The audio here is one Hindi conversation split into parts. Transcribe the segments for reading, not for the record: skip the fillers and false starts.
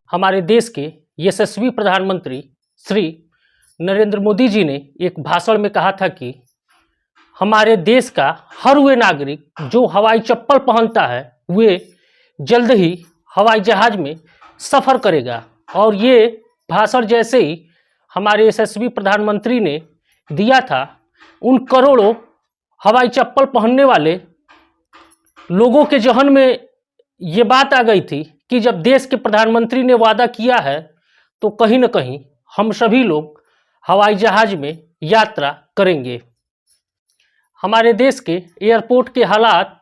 हमारे देश के यशस्वी प्रधानमंत्री श्री नरेंद्र मोदी जी ने एक भाषण में कहा था कि हमारे देश का हर वे नागरिक जो हवाई चप्पल पहनता है वे जल्द ही हवाई जहाज में सफ़र करेगा। और ये भाषण जैसे ही हमारे यशस्वी प्रधानमंत्री ने दिया था, उन करोड़ों हवाई चप्पल पहनने वाले लोगों के जहन में ये बात आ गई थी कि जब देश के प्रधानमंत्री ने वादा किया है तो कहीं न कहीं हम सभी लोग हवाई जहाज में यात्रा करेंगे। हमारे देश के एयरपोर्ट के हालात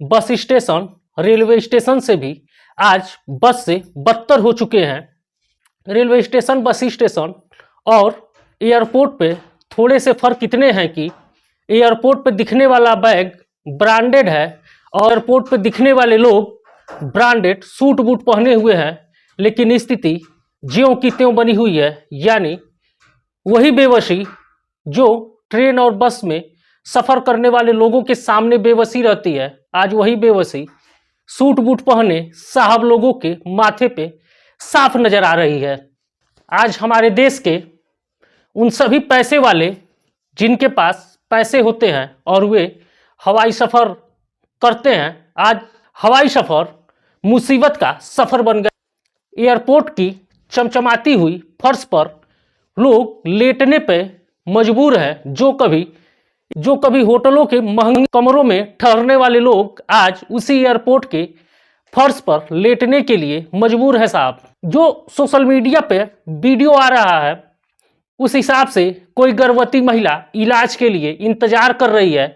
बस स्टेशन, रेलवे स्टेशन से भी आज बस से बदतर हो चुके हैं। रेलवे स्टेशन, बस स्टेशन और एयरपोर्ट पे थोड़े से फ़र्क इतने हैं कि एयरपोर्ट पे दिखने वाला बैग ब्रांडेड है और एयरपोर्ट पे दिखने वाले लोग ब्रांडेड सूट बूट पहने हुए हैं, लेकिन स्थिति ज्यों की त्यों बनी हुई है। यानी वही बेबसी जो ट्रेन और बस में सफ़र करने वाले लोगों के सामने बेबसी रहती है, आज वही बेबसी सूट बूट पहने साहब लोगों के माथे पे साफ नज़र आ रही है। आज हमारे देश के उन सभी पैसे वाले जिनके पास पैसे होते हैं और वे हवाई सफ़र करते हैं, आज हवाई सफ़र मुसीबत का सफ़र बन गया। एयरपोर्ट की चमचमाती हुई फर्श पर लोग लेटने पे मजबूर हैं। जो कभी होटलों के महंगे कमरों में ठहरने वाले लोग आज उसी एयरपोर्ट के फर्श पर लेटने के लिए मजबूर है साहब। जो सोशल मीडिया पे वीडियो आ रहा है उस हिसाब से कोई गर्भवती महिला इलाज के लिए इंतजार कर रही है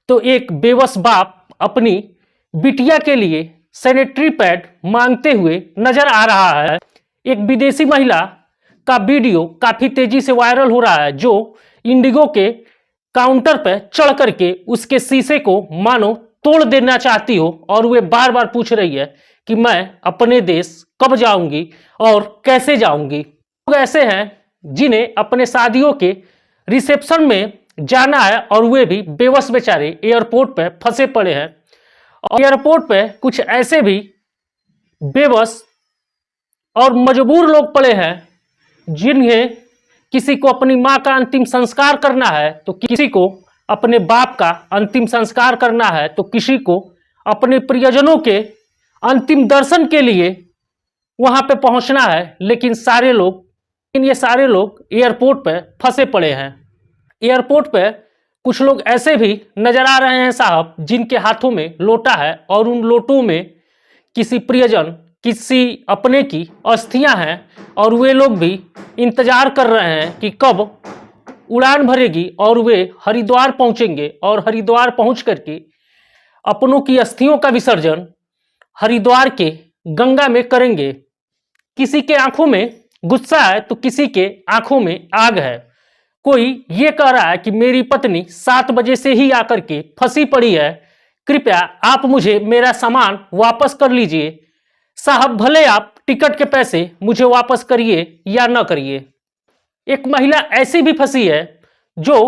तो एक बेबस बाप अपनी बिटिया के लिए सैनिटरी पैड मांगते हुए नजर आ रहा है। एक विदेशी महिला का वीडियो काफ़ी तेजी से वायरल हो रहा है जो इंडिगो के काउंटर पर चढ़ करके उसके शीशे को मानो तोड़ देना चाहती हो और वे बार बार पूछ रही है कि मैं अपने देश कब जाऊंगी और कैसे जाऊंगी। लोग ऐसे हैं जिन्हें अपने शादियों के रिसेप्शन में जाना है और वे भी बेबस बेचारे एयरपोर्ट पर फंसे पड़े हैं। और एयरपोर्ट पे कुछ ऐसे भी बेबस और मजबूर लोग पड़े हैं जिन्हें किसी को अपनी माँ का अंतिम संस्कार करना है तो किसी को अपने बाप का अंतिम संस्कार करना है तो किसी को अपने प्रियजनों के अंतिम दर्शन के लिए वहाँ पे पहुँचना है। लेकिन ये सारे लोग एयरपोर्ट पे फंसे पड़े हैं। एयरपोर्ट पे कुछ लोग ऐसे भी नजर आ रहे हैं साहब जिनके हाथों में लोटा है और उन लोटों में किसी प्रियजन, किसी अपने की अस्थियां हैं और वे लोग भी इंतजार कर रहे हैं कि कब उड़ान भरेगी और वे हरिद्वार पहुंचेंगे और हरिद्वार पहुंच करके अपनों की अस्थियों का विसर्जन हरिद्वार के गंगा में करेंगे। किसी के आंखों में गुस्सा है तो किसी के आंखों में आग है। कोई ये कह रहा है कि मेरी पत्नी 7 बजे से ही आकर के फंसी पड़ी है, कृपया आप मुझे मेरा सामान वापस कर लीजिए साहब, भले आप टिकट के पैसे मुझे वापस करिए या न करिए। एक महिला ऐसी भी फंसी है जो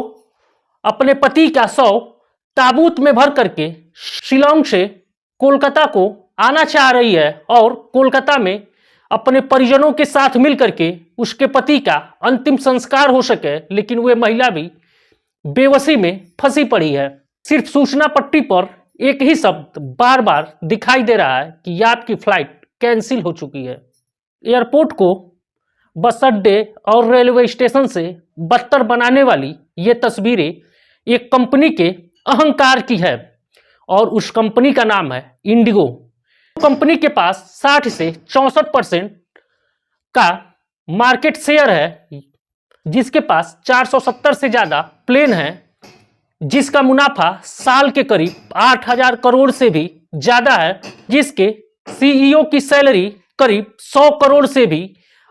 अपने पति का शव ताबूत में भर करके शिलांग से कोलकाता को आना चाह रही है और कोलकाता में अपने परिजनों के साथ मिल करके उसके पति का अंतिम संस्कार हो सके, लेकिन वह महिला भी बेबसी में फंसी पड़ी है। सिर्फ सूचना पट्टी पर एक ही शब्द बार बार दिखाई दे रहा है कि आपकी फ्लाइट कैंसिल हो चुकी है। एयरपोर्ट को बस अड्डे और रेलवे स्टेशन से बदतर बनाने वाली ये तस्वीरें एक कंपनी के अहंकार की है और उस कंपनी का नाम है इंडिगो। कंपनी के पास 60 से 64% का मार्केट शेयर है, जिसके पास 470 से ज़्यादा प्लेन है, जिसका मुनाफा साल के करीब 8,000 करोड़ से भी ज़्यादा है, जिसके सीईओ की सैलरी करीब 100 करोड़ से भी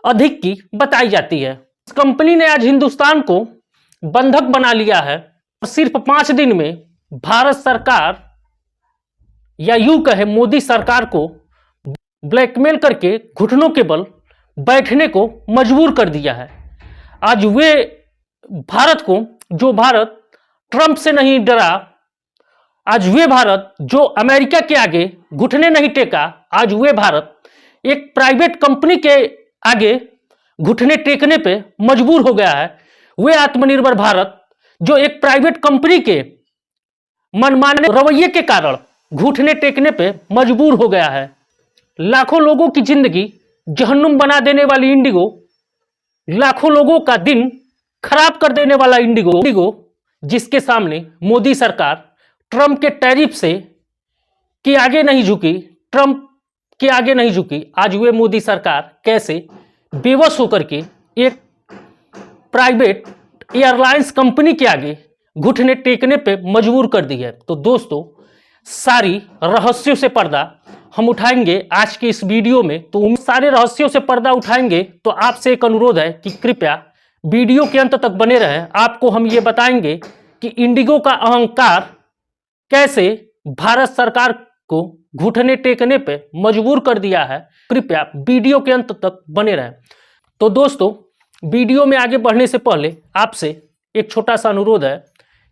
अधिक की बताई जाती है। इस कंपनी ने आज हिंदुस्तान को बंधक बना लिया है और सिर्फ 5 दिन में भारत सरकार या यूं कहे मोदी सरकार को ब्लैकमेल करके घुटनों के बल बैठने को मजबूर कर दिया है। आज वे भारत को, जो भारत ट्रंप से नहीं डरा, आज वे भारत जो अमेरिका के आगे घुटने नहीं टेका, आज वे भारत एक प्राइवेट कंपनी के आगे घुटने टेकने पे मजबूर हो गया है। वे आत्मनिर्भर भारत जो एक प्राइवेट कंपनी के मनमाने रवैये के कारण घुटने टेकने पे मजबूर हो गया है। लाखों लोगों की जिंदगी जहन्नुम बना देने वाली इंडिगो, लाखों लोगों का दिन खराब कर देने वाला इंडिगो जिसके सामने मोदी सरकार ट्रंप के टैरिफ से के आगे नहीं झुकी, ट्रंप के आगे नहीं झुकी। आज वे मोदी सरकार कैसे बेबस होकर के एक प्राइवेट एयरलाइंस कंपनी के आगे घुटने टेकने पे मजबूर कर दी है। तो दोस्तों, सारी रहस्यों से पर्दा हम उठाएंगे आज के इस वीडियो में। तो उन सारे रहस्यों से पर्दा उठाएंगे तो आपसे एक अनुरोध है कि कृपया वीडियो के अंत तक बने रहें। आपको हम ये बताएंगे कि इंडिगो का अहंकार कैसे भारत सरकार को घुटने टेकने पे मजबूर कर दिया है। कृपया वीडियो के अंत तक बने रहें। तो दोस्तों, वीडियो में आगे बढ़ने से पहले आपसे एक छोटा सा अनुरोध है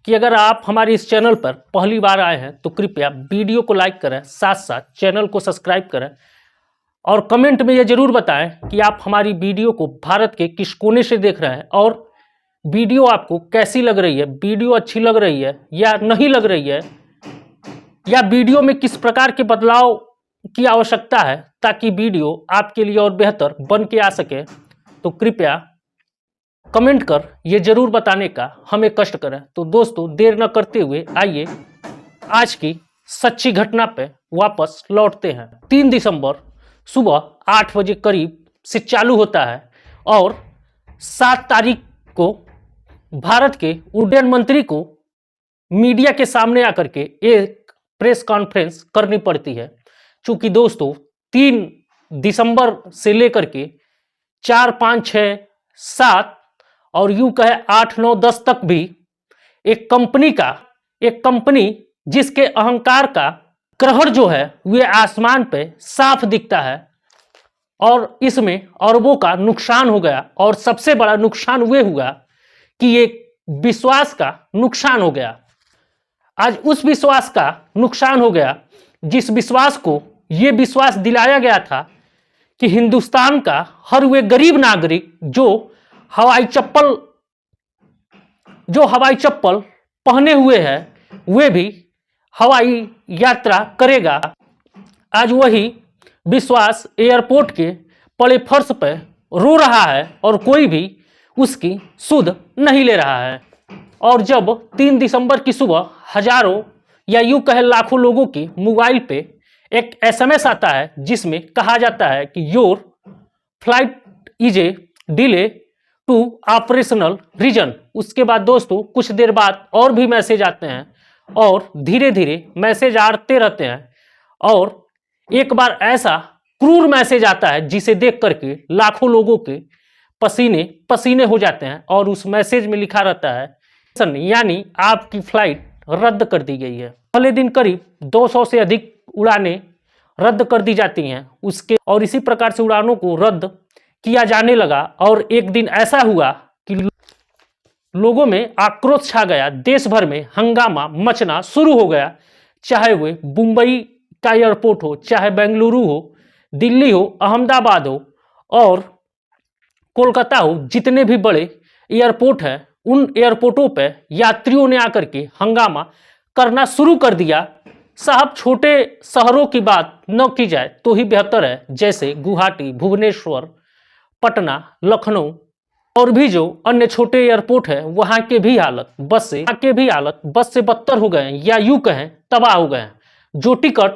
कि अगर आप हमारे इस चैनल पर पहली बार आए हैं तो कृपया वीडियो को लाइक करें, साथ साथ चैनल को सब्सक्राइब करें और कमेंट में यह जरूर बताएं कि आप हमारी वीडियो को भारत के किस कोने से देख रहे हैं और वीडियो आपको कैसी लग रही है, वीडियो अच्छी लग रही है या नहीं लग रही है, या वीडियो में किस प्रकार के बदलाव की आवश्यकता है ताकि वीडियो आपके लिए और बेहतर बन के आ सके। तो कृपया कमेंट कर ये जरूर बताने का हमें कष्ट करें। तो दोस्तों, देर न करते हुए आइए आज की सच्ची घटना पे वापस लौटते हैं। 3 दिसंबर सुबह 8 बजे करीब से चालू होता है और 7 तारीख को भारत के उड्डयन मंत्री को मीडिया के सामने आकर के एक प्रेस कॉन्फ्रेंस करनी पड़ती है। चूंकि दोस्तों 3 दिसंबर से लेकर के 4, 5, 6, 7 और यूं कहे 8, 9, 10 तक भी एक कंपनी जिसके अहंकार का ग्रहण जो है वह आसमान पे साफ दिखता है और इसमें अरबों का नुकसान हो गया। और सबसे बड़ा नुकसान वह हुआ कि एक विश्वास का नुकसान हो गया। आज उस विश्वास का नुकसान हो गया जिस विश्वास को यह विश्वास दिलाया गया था कि हिंदुस्तान का हर वे गरीब नागरिक जो हवाई चप्पल पहने हुए है वे भी हवाई यात्रा करेगा। आज वही विश्वास एयरपोर्ट के पड़े फर्श पर रो रहा है और कोई भी उसकी सुध नहीं ले रहा है। और जब 3 दिसंबर की सुबह हजारों या यूं कहे लाखों लोगों के मोबाइल पे एक एसएमएस आता है जिसमें कहा जाता है कि your flight is a delay to operational reason, उसके बाद दोस्तों कुछ देर बाद और भी मैसेज आते हैं और धीरे धीरे मैसेज आते रहते हैं। और एक बार ऐसा क्रूर मैसेज आता है जिसे देख करके लाखों लोगों के पसीने पसीने हो जाते हैं और उस मैसेज में लिखा रहता है यानी आपकी फ्लाइट रद्द कर दी गई है। पहले दिन करीब 200 से अधिक उड़ानें रद्द कर दी जाती हैं और इसी प्रकार से उड़ानों को रद्द किया जाने लगा। और एक दिन ऐसा हुआ कि लोगों में आक्रोश छा गया, देश भर में हंगामा मचना शुरू हो गया। चाहे वे मुंबई का एयरपोर्ट हो, चाहे बेंगलुरु हो, दिल्ली हो, अहमदाबाद हो और कोलकाता हो, जितने भी बड़े एयरपोर्ट हैं उन एयरपोर्टों पे यात्रियों ने आकर के हंगामा करना शुरू कर दिया। साहब, छोटे शहरों की बात न की जाए तो ही बेहतर है, जैसे गुवाहाटी, भुवनेश्वर, पटना, लखनऊ और भी जो अन्य छोटे एयरपोर्ट है वहाँ के भी हालत बस से बदतर हो गए हैं या यूं कहें तबाह हो गए हैं। जो टिकट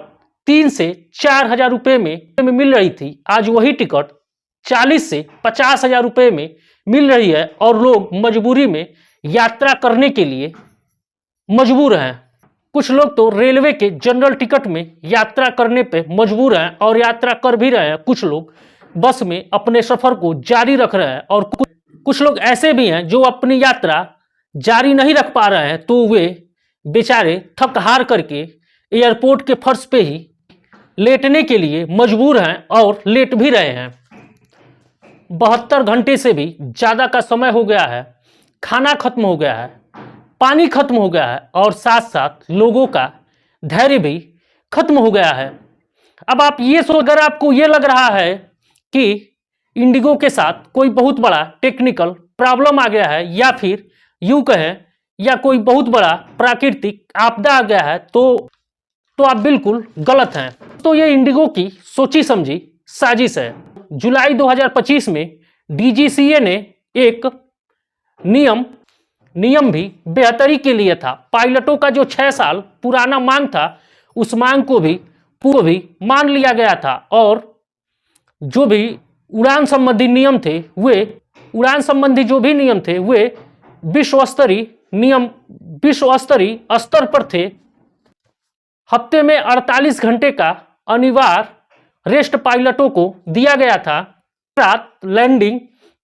3 से 4 हजार रुपये में मिल रही थी आज वही टिकट 40 से 50 हजार रुपये में मिल रही है और लोग मजबूरी में यात्रा करने के लिए मजबूर हैं। कुछ लोग तो रेलवे के जनरल टिकट में यात्रा करने पे मजबूर हैं और यात्रा कर भी रहे हैं। कुछ लोग बस में अपने सफर को जारी रख रहे हैं और कुछ लोग ऐसे भी हैं जो अपनी यात्रा जारी नहीं रख पा रहे हैं तो वे बेचारे थक हार करके एयरपोर्ट के फर्श पे ही लेटने के लिए मजबूर हैं और लेट भी रहे हैं। 72 घंटे से भी ज़्यादा का समय हो गया है, खाना खत्म हो गया है, पानी खत्म हो गया है और साथ साथ लोगों का धैर्य भी खत्म हो गया है। अब आप ये अगर आपको ये लग रहा है कि इंडिगो के साथ कोई बहुत बड़ा टेक्निकल प्रॉब्लम आ गया है या फिर यूं कहें या कोई बहुत बड़ा प्राकृतिक आपदा आ गया है, तो आप बिल्कुल गलत हैं। तो ये इंडिगो की सोची समझी साजिश है। जुलाई 2025 में डीजीसीए ने एक नियम भी बेहतरी के लिए था। पायलटों का जो 6 साल पुराना मांग था, उस मांग को भी मान लिया गया था और जो भी उड़ान संबंधी नियम थे वे विश्व स्तरीय स्तर पर थे। हफ्ते में 48 घंटे का अनिवार्य रेस्ट पायलटों को दिया गया था। रात लैंडिंग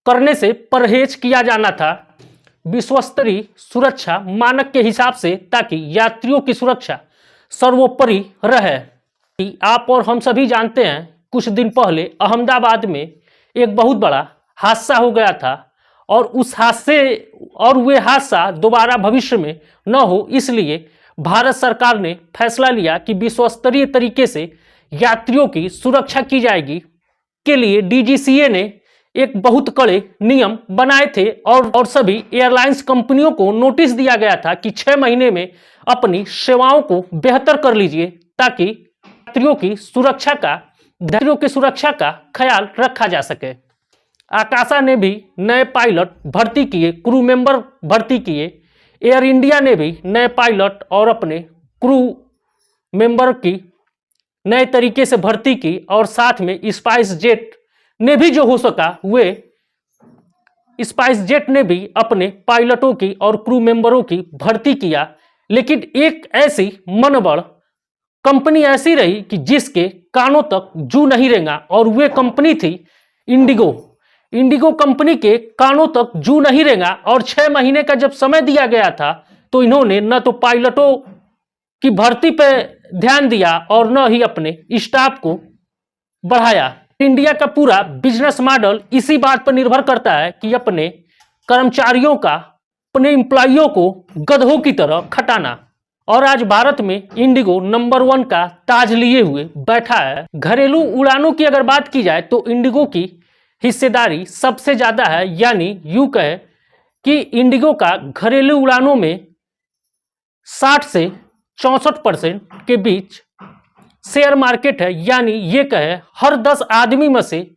करने से परहेज किया जाना था विश्व स्तरीय सुरक्षा मानक के हिसाब से, ताकि यात्रियों की सुरक्षा सर्वोपरि रहे। आप और हम सभी जानते हैं, कुछ दिन पहले अहमदाबाद में एक बहुत बड़ा हादसा हो गया था और वे हादसा दोबारा भविष्य में न हो, इसलिए भारत सरकार ने फैसला लिया कि विश्व स्तरीय तरीके से यात्रियों की सुरक्षा की जाएगी। के लिए डीजीसीए ने एक बहुत कड़े नियम बनाए थे और सभी एयरलाइंस कंपनियों को नोटिस दिया गया था कि 6 महीने में अपनी सेवाओं को बेहतर कर लीजिए, ताकि यात्रियों की सुरक्षा का ख्याल रखा जा सके। आकाशा ने भी नए पायलट भर्ती किए, क्रू मेंबर भर्ती किए। एयर इंडिया ने भी नए पायलट और अपने क्रू मेंबर की नए तरीके से भर्ती की और साथ में स्पाइस जेट ने भी जो हो सका स्पाइस जेट ने भी अपने पायलटों की और क्रू मेंबरों की भर्ती किया। लेकिन एक ऐसी मनबड़ कंपनी ऐसी रही कि जिसके कानों तक जू नहीं रेंगा और वे कंपनी थी इंडिगो कंपनी के कानों तक जू नहीं रेंगा और 6 महीने का जब समय दिया गया था तो इन्होंने न तो पायलटों की भर्ती पे ध्यान दिया और न ही अपने स्टाफ को बढ़ाया। इंडिया का पूरा बिजनेस मॉडल इसी बात पर निर्भर करता है कि अपने कर्मचारियों का, अपने एम्प्लॉइयों को गधों की तरह खटाना। और आज भारत में इंडिगो नंबर 1 का ताज लिए हुए बैठा है। घरेलू उड़ानों की अगर बात की जाए तो इंडिगो की हिस्सेदारी सबसे ज्यादा है, यानी यूं कहे कि इंडिगो का घरेलू उड़ानों में 60 से 64% के बीच शेयर मार्केट है। यानी ये कहे हर 10 आदमी में से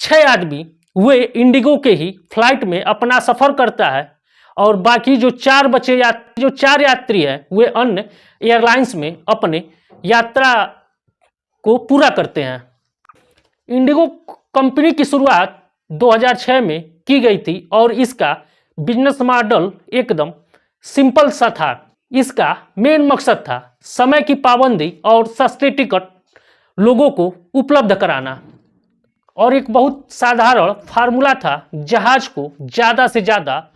6 आदमी वे इंडिगो के ही फ्लाइट में अपना सफर करता है और बाकी जो 4 यात्री है वे अन्य एयरलाइंस में अपने यात्रा को पूरा करते हैं। इंडिगो कंपनी की शुरुआत 2006 में की गई थी और इसका बिजनेस मॉडल एकदम सिंपल सा था। इसका मेन मकसद था समय की पाबंदी और सस्ते टिकट लोगों को उपलब्ध कराना। और एक बहुत साधारण फार्मूला था, जहाज को ज़्यादा से ज़्यादा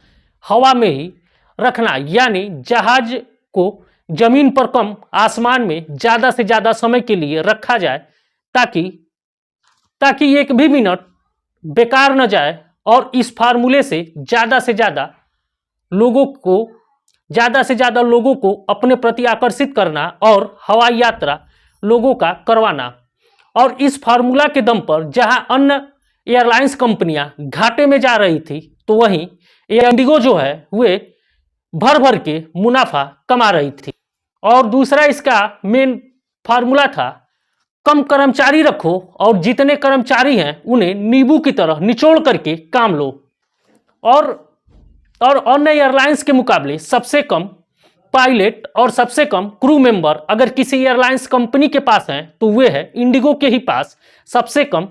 हवा में ही रखना, यानी जहाज को जमीन पर कम, आसमान में ज़्यादा से ज़्यादा समय के लिए रखा जाए, ताकि एक भी मिनट बेकार न जाए। और इस फार्मूले से ज़्यादा से ज़्यादा लोगों को अपने प्रति आकर्षित करना और हवाई यात्रा लोगों का करवाना। और इस फार्मूला के दम पर जहां अन्य एयरलाइंस कंपनियां घाटे में जा रही थी, तो वहीं इंडिगो जो है वे भर भर के मुनाफा कमा रही थी। और दूसरा इसका मेन फार्मूला था, कम कर्मचारी रखो और जितने कर्मचारी हैं उन्हें नींबू की तरह निचोड़ करके काम लो। और अन्य एयरलाइंस के मुकाबले सबसे कम पायलट और सबसे कम क्रू मेंबर अगर किसी एयरलाइंस कंपनी के पास हैं तो वे है इंडिगो के ही पास सबसे कम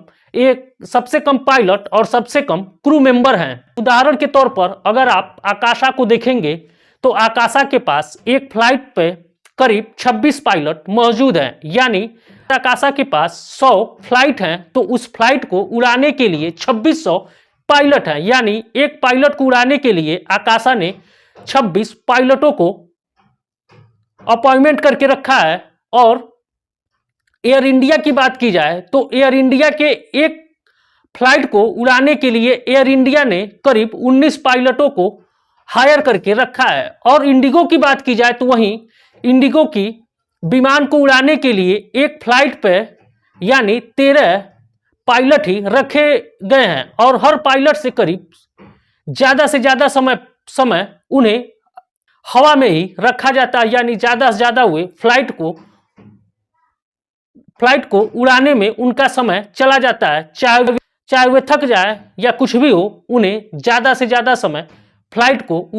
पायलट और सबसे कम क्रू मेंबर हैं। उदाहरण के तौर पर अगर आप आकाशा को देखेंगे तो आकाशा के पास एक फ्लाइट पे करीब 26 पायलट मौजूद हैं। यानी आकाशा के पास 100 फ्लाइट हैं तो उस फ्लाइट को उड़ाने के लिए 2600 पायलट हैं। यानी एक पायलट को उड़ाने के लिए आकाशा ने 26 पायलटों को अपॉइंटमेंट करके रखा है। और एयर इंडिया की बात की जाए तो एयर इंडिया के एक फ्लाइट को उड़ाने के लिए एयर इंडिया ने करीब 19 पायलटों को हायर करके रखा है। और इंडिगो की बात की जाए तो वहीं इंडिगो की विमान को उड़ाने के लिए एक फ्लाइट पे यानी 13 पायलट ही रखे गए हैं और हर पायलट से करीब ज्यादा से ज्यादा समय उन्हें हवा में ही रखा जाता है, यानी ज्यादा से ज्यादा हुए फ्लाइट को उड़ाने में उनका समय चला जाता है। चाहे वे थक जाए या कुछ भी हो, उन्हें ज्यादा से ज्यादा समय फ्लाइट को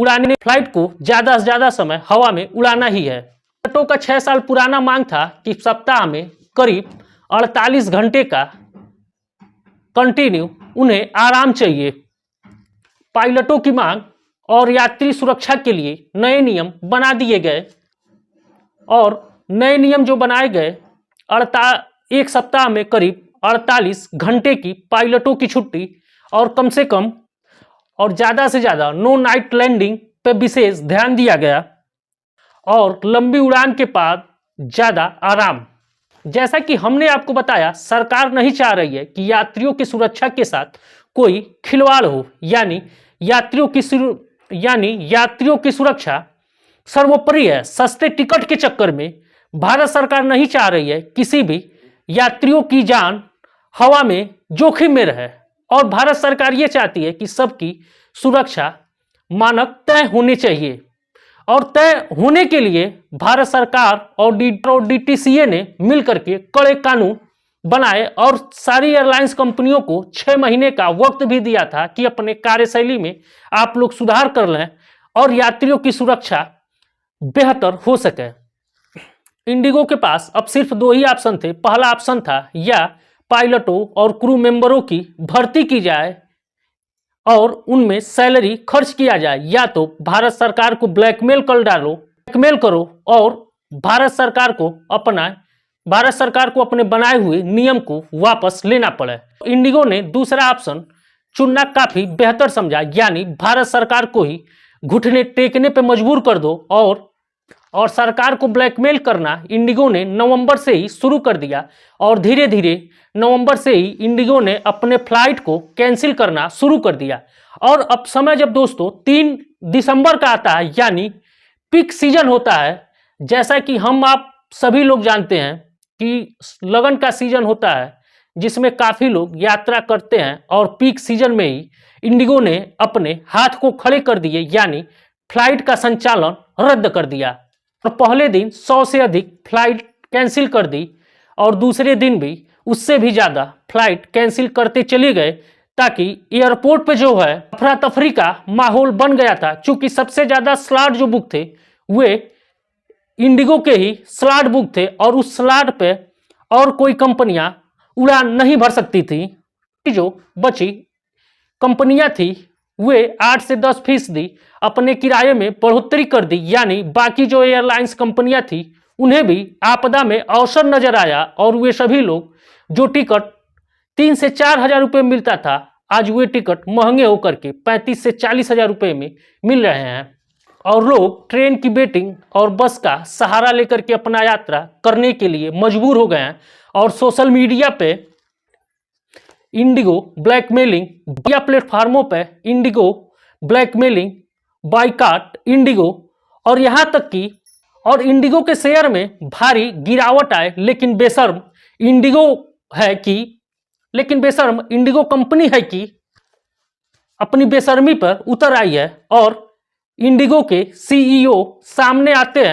ज्यादा से ज्यादा समय हवा में उड़ाना ही है। पायलटों का 6 साल पुराना मांग था कि सप्ताह में करीब 48 घंटे का कंटिन्यू उन्हें आराम चाहिए। पायलटों की मांग और यात्री सुरक्षा के लिए नए नियम बना दिए गए और नए नियम जो बनाए गए, एक सप्ताह में करीब 48 घंटे की पायलटों की छुट्टी और कम से कम और ज़्यादा से ज़्यादा नो नाइट लैंडिंग पे विशेष ध्यान दिया गया और लंबी उड़ान के बाद ज़्यादा आराम। जैसा कि हमने आपको बताया, सरकार नहीं चाह रही है कि यात्रियों की सुरक्षा के साथ कोई खिलवाड़ हो, यानी यात्रियों की सुरक्षा सर्वोपरि है। सस्ते टिकट के चक्कर में भारत सरकार नहीं चाह रही है किसी भी यात्रियों की जान हवा में जोखिम में रहे और भारत सरकार ये चाहती है कि सबकी सुरक्षा मानक तय होने चाहिए और तय होने के लिए भारत सरकार और डीटीसीए ने मिलकर के कड़े कानून बनाए और सारी एयरलाइंस कंपनियों को 6 महीने का वक्त भी दिया था कि अपने कार्यशैली में आप लोग सुधार कर लें और यात्रियों की सुरक्षा बेहतर हो सके। इंडिगो के पास अब सिर्फ 2 ही ऑप्शन थे। पहला ऑप्शन था या पायलटों और क्रू मेंबरों की भर्ती की जाए और उनमें सैलरी खर्च किया जाए, या तो भारत सरकार को ब्लैकमेल करो और भारत सरकार को अपने बनाए हुए नियम को वापस लेना पड़े। इंडिगो ने दूसरा ऑप्शन चुनना काफी बेहतर समझा, यानी भारत सरकार को ही घुटने टेकने पे मजबूर कर दो और सरकार को ब्लैकमेल करना इंडिगो ने नवंबर से ही शुरू कर दिया और धीरे धीरे नवंबर से ही इंडिगो ने अपने फ्लाइट को कैंसिल करना शुरू कर दिया। और अब समय जब दोस्तों 3 दिसंबर का आता है, यानी पीक सीजन होता है, जैसा कि हम आप सभी लोग जानते हैं कि लगन का सीजन होता है जिसमें काफ़ी लोग यात्रा करते हैं और पीक सीजन में ही इंडिगो ने अपने हाथ को खड़े कर दिए, यानी फ्लाइट का संचालन रद्द कर दिया और पहले दिन 100 से अधिक फ्लाइट कैंसिल कर दी और दूसरे दिन भी उससे भी ज़्यादा फ्लाइट कैंसिल करते चले गए, ताकि एयरपोर्ट पे जो है अफरा तफरी का माहौल बन गया था। चूंकि सबसे ज़्यादा स्लॉट जो बुक थे वे इंडिगो के ही स्लॉट बुक थे और उस स्लॉट पे और कोई कंपनियां उड़ान नहीं भर सकती थी। जो बची कंपनियां थी वे 8 से 10% अपने किराए में बढ़ोतरी कर दी, यानी बाकी जो एयरलाइंस कंपनियां थी उन्हें भी आपदा में अवसर नजर आया और वे सभी लोग जो टिकट 3 से 4 हजार रुपये मिलता था, आज वे टिकट महंगे होकर के 35 से 40 हजार रुपये में मिल रहे हैं और लोग ट्रेन की वेटिंग और बस का सहारा लेकर के अपना यात्रा करने के लिए मजबूर हो गए हैं। और सोशल मीडिया पे इंडिगो ब्लैकमेलिंग, या प्लेटफार्मों पे इंडिगो ब्लैकमेलिंग, बाइकाट इंडिगो और यहाँ तक कि और इंडिगो के शेयर में भारी गिरावट आए, लेकिन बेशर्म इंडिगो कंपनी है कि अपनी बेशर्मी पर उतर आई है और इंडिगो के सीईओ सामने आते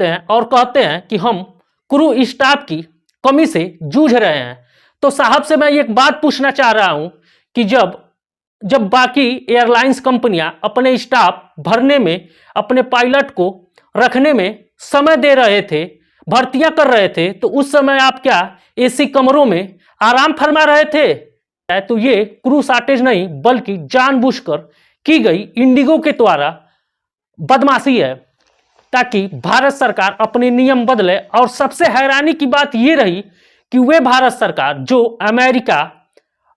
हैं और कहते हैं कि हम क्रू स्टाफ की कमी से जूझ रहे हैं। तो साहब से मैं एक बात पूछना चाह रहा हूं कि जब बाकी एयरलाइंस कंपनियां अपने स्टाफ भरने में, अपने पायलट को रखने में समय दे रहे थे, भर्तियां कर रहे थे, तो उस समय आप क्या एसी कमरों में आराम फरमा रहे थे? तो ये क्रू शॉर्टेज नहीं बल्कि जानबूझकर की गई इंडिगो के द्वारा बदमाशी है, ताकि भारत सरकार अपने नियम बदले। और सबसे हैरानी की बात यह रही कि वे भारत सरकार जो अमेरिका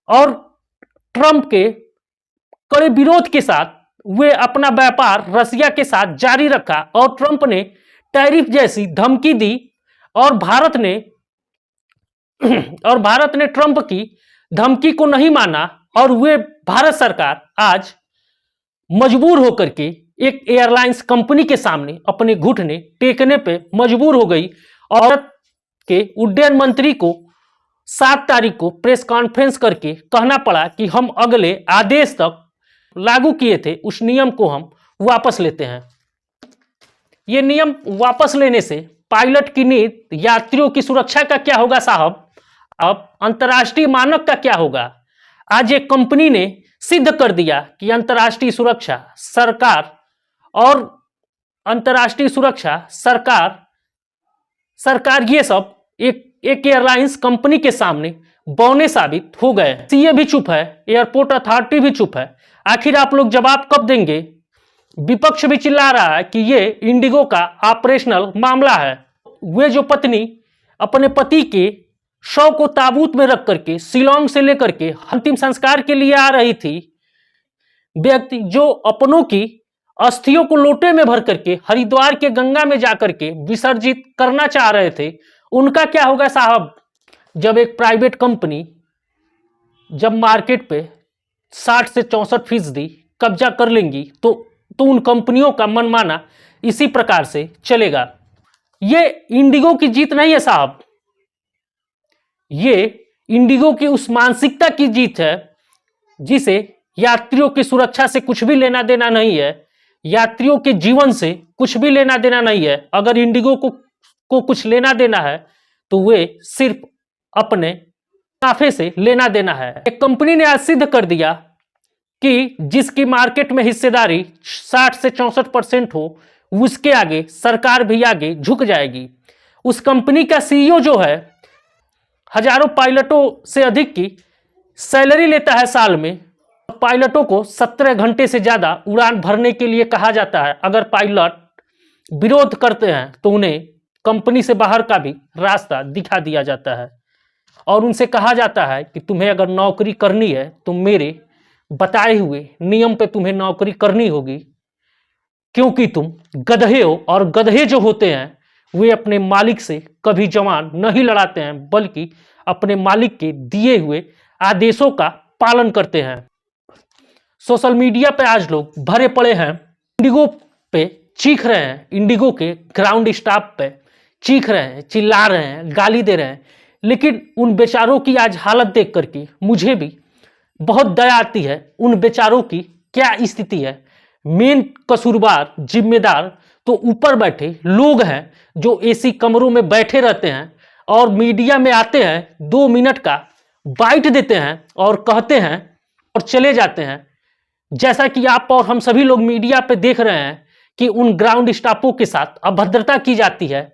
और ट्रंप के कड़े विरोध के साथ वे अपना व्यापार रसिया के साथ जारी रखा और ट्रंप ने टैरिफ जैसी धमकी दी और भारत ने ट्रंप की धमकी को नहीं माना और वे भारत सरकार आज मजबूर होकर के एक एयरलाइंस कंपनी के सामने अपने घुटने टेकने पे मजबूर हो गई और के उड्डयन मंत्री को 7 तारीख को प्रेस कॉन्फ्रेंस करके कहना पड़ा कि हम अगले आदेश तक लागू किए थे उस नियम को हम वापस लेते हैं। ये नियम वापस लेने से पायलट की नींद, यात्रियों की सुरक्षा का क्या होगा साहब? अब अंतर्राष्ट्रीय मानक का क्या होगा? आज एक कंपनी ने सिद्ध कर दिया कि अंतर्राष्ट्रीय सुरक्षा सरकार और अंतर्राष्ट्रीय सुरक्षा सरकार ये सब एक एयरलाइंस कंपनी के सामने बौने साबित हो गए। सीए भी चुप है, एयरपोर्ट अथॉरिटी भी चुप है। आखिर आप लोग जवाब कब देंगे? विपक्ष भी चिल्ला रहा है कि ये इंडिगो का ऑपरेशनल मामला है। वे जो पत्नी अपने पति के शव को ताबूत में रख करके शिलोंग से लेकर के अंतिम संस्कार के लिए आ रही थी, व्यक्ति जो अपनों की अस्थियों को लोटे में भर करके हरिद्वार के गंगा में जाकर के विसर्जित करना चाह रहे थे, उनका क्या होगा साहब? जब एक प्राइवेट कंपनी जब मार्केट पे 60 से 64% कब्जा कर लेंगी तो उन कंपनियों का मनमाना इसी प्रकार से चलेगा। ये इंडिगो की जीत नहीं है साहब, ये इंडिगो की उस मानसिकता की जीत है जिसे यात्रियों की सुरक्षा से कुछ भी लेना देना नहीं है, यात्रियों के जीवन से कुछ भी लेना देना नहीं है। अगर इंडिगो को कुछ लेना देना है तो वे सिर्फ अपने मुनाफे से लेना देना है। एक कंपनी ने आज सिद्ध कर दिया कि जिसकी मार्केट में हिस्सेदारी 60 से 64% हो, उसके आगे सरकार भी आगे झुक जाएगी। उस कंपनी का सीईओ जो है हजारों पायलटों से अधिक की सैलरी लेता है साल में। पायलटों को 17 घंटे से ज्यादा उड़ान भरने के लिए कहा जाता है। अगर पायलट विरोध करते हैं तो उन्हें कंपनी से बाहर का भी रास्ता दिखा दिया जाता है और उनसे कहा जाता है कि तुम्हें अगर नौकरी करनी है तो मेरे बताए हुए नियम पे तुम्हें नौकरी करनी होगी, क्योंकि तुम गधे हो और गधे जो होते हैं वे अपने मालिक से कभी जवान नहीं लड़ाते हैं, बल्कि अपने मालिक के दिए हुए आदेशों का पालन करते हैं। सोशल मीडिया पे आज लोग भरे पड़े हैं, इंडिगो पे चीख रहे हैं, इंडिगो के ग्राउंड स्टाफ पे चीख रहे हैं, चिल्ला रहे हैं, गाली दे रहे हैं। लेकिन उन बेचारों की आज हालत देख करके मुझे भी बहुत दया आती है। उन बेचारों की क्या स्थिति है। मेन कसूरवार जिम्मेदार तो ऊपर बैठे लोग हैं जो एसी कमरों में बैठे रहते हैं और मीडिया में आते हैं, 2 मिनट का बाइट देते हैं और कहते हैं और चले जाते हैं। जैसा कि आप और हम सभी लोग मीडिया पे देख रहे हैं कि उन ग्राउंड स्टाफों के साथ अभद्रता की जाती है,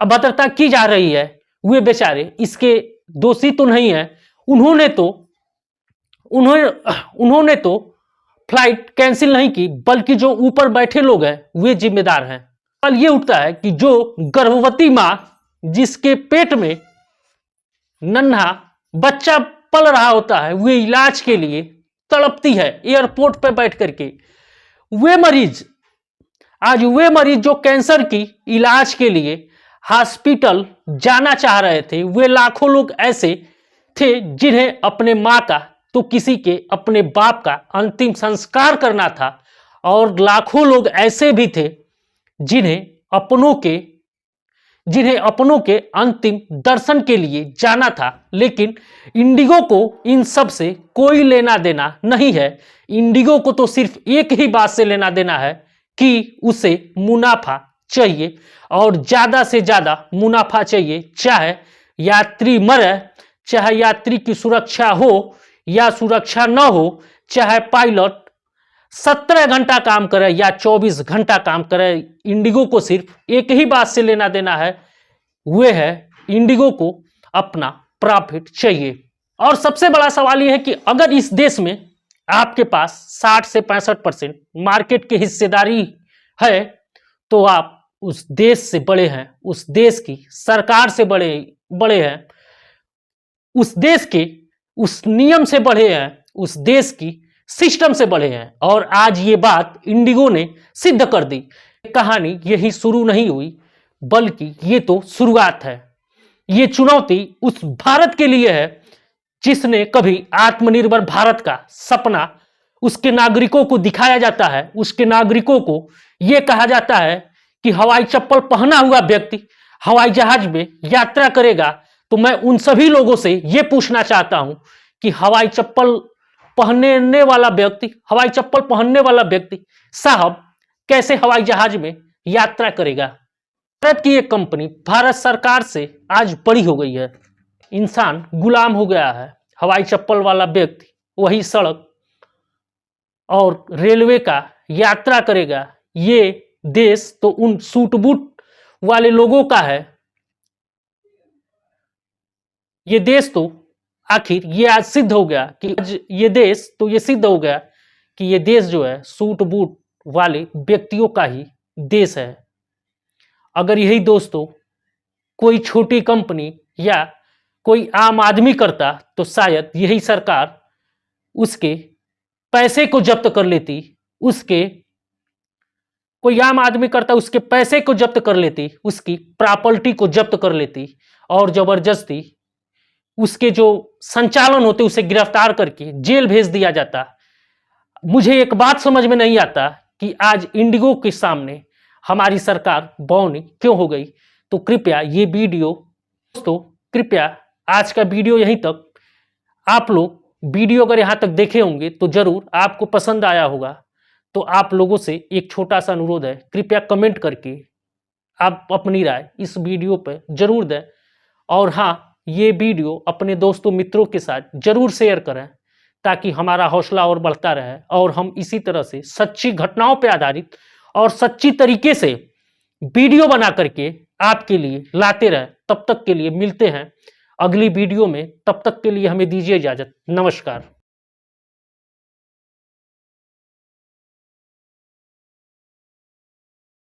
अभद्रता की जा रही है। वे बेचारे इसके दोषी तो नहीं है। उन्होंने तो फ्लाइट कैंसिल नहीं की, बल्कि जो ऊपर बैठे लोग हैं वे जिम्मेदार हैं। सवाल ये उठता है कि जो गर्भवती मां जिसके पेट में नन्हा बच्चा पल रहा होता है, वे इलाज के लिए तड़पती है एयरपोर्ट पर बैठ करके, वे मरीज जो कैंसर की इलाज के लिए हॉस्पिटल जाना चाह रहे थे, वे लाखों लोग ऐसे थे जिन्हें अपने मां का तो किसी के अपने बाप का अंतिम संस्कार करना था, और लाखों लोग ऐसे भी थे जिन्हें अपनों के अंतिम दर्शन के लिए जाना था। लेकिन इंडिगो को इन सब से कोई लेना देना नहीं है। इंडिगो को तो सिर्फ एक ही बात से लेना देना है कि उसे मुनाफा चाहिए और ज्यादा से ज्यादा मुनाफा चाहिए। चाहे यात्री मरे, चाहे यात्री की सुरक्षा हो या सुरक्षा न हो, चाहे पायलट 17 घंटा काम करे या 24 घंटा काम करे, इंडिगो को सिर्फ एक ही बात से लेना देना है, वे है इंडिगो को अपना प्रॉफिट चाहिए। और सबसे बड़ा सवाल यह है कि अगर इस देश में आपके पास 60 से 65% मार्केट की हिस्सेदारी है तो आप उस देश से बड़े हैं, उस देश की सरकार से बड़े हैं, उस देश के उस नियम से बड़े हैं, उस देश की सिस्टम से बड़े हैं। और आज ये बात इंडिगो ने सिद्ध कर दी। कहानी यही शुरू नहीं हुई, बल्कि ये तो शुरुआत है। ये चुनौती उस भारत के लिए है जिसने कभी आत्मनिर्भर भारत का सपना उसके नागरिकों को दिखाया जाता है। उसके नागरिकों को यह कहा जाता है कि हवाई चप्पल पहना हुआ व्यक्ति हवाई जहाज में यात्रा करेगा तो मैं उन सभी लोगों से यह पूछना चाहता हूं कि हवाई चप्पल पहनने वाला व्यक्ति साहब कैसे हवाई जहाज में यात्रा करेगा। भारत की एक कंपनी भारत सरकार से आज बड़ी हो गई है। इंसान गुलाम हो गया है। हवाई चप्पल वाला व्यक्ति वही सड़क और रेलवे का यात्रा करेगा। ये देश तो उन सूट बूट वाले लोगों का है। ये देश तो आखिर ये आज सिद्ध हो गया कि ये सिद्ध हो गया कि ये देश जो है सूट बूट वाले व्यक्तियों का ही देश है। अगर यही दोस्तों कोई छोटी कंपनी या कोई आम आदमी करता तो शायद यही सरकार उसके पैसे को जब्त कर लेती। कोई आम आदमी करता उसके पैसे को जब्त कर लेती, उसकी प्रॉपर्टी को जब्त कर लेती और जबरदस्ती उसके जो संचालन होते उसे गिरफ्तार करके जेल भेज दिया जाता। मुझे एक बात समझ में नहीं आता कि आज इंडिगो के सामने हमारी सरकार बौनी क्यों हो गई। तो कृपया ये वीडियो दोस्तों, कृपया आज का वीडियो यहीं तक। आप लोग वीडियो अगर यहाँ तक देखे होंगे तो जरूर आपको पसंद आया होगा। तो आप लोगों से एक छोटा सा अनुरोध है, कृपया कमेंट करके आप अपनी राय इस वीडियो पर जरूर दें। और हाँ, ये वीडियो अपने दोस्तों मित्रों के साथ जरूर शेयर करें ताकि हमारा हौसला और बढ़ता रहे और हम इसी तरह से सच्ची घटनाओं पर आधारित और सच्ची तरीके से वीडियो बना करके आपके लिए लाते रहे। तब तक के लिए मिलते हैं अगली वीडियो में। तब तक के लिए हमें दीजिए इजाजत। नमस्कार।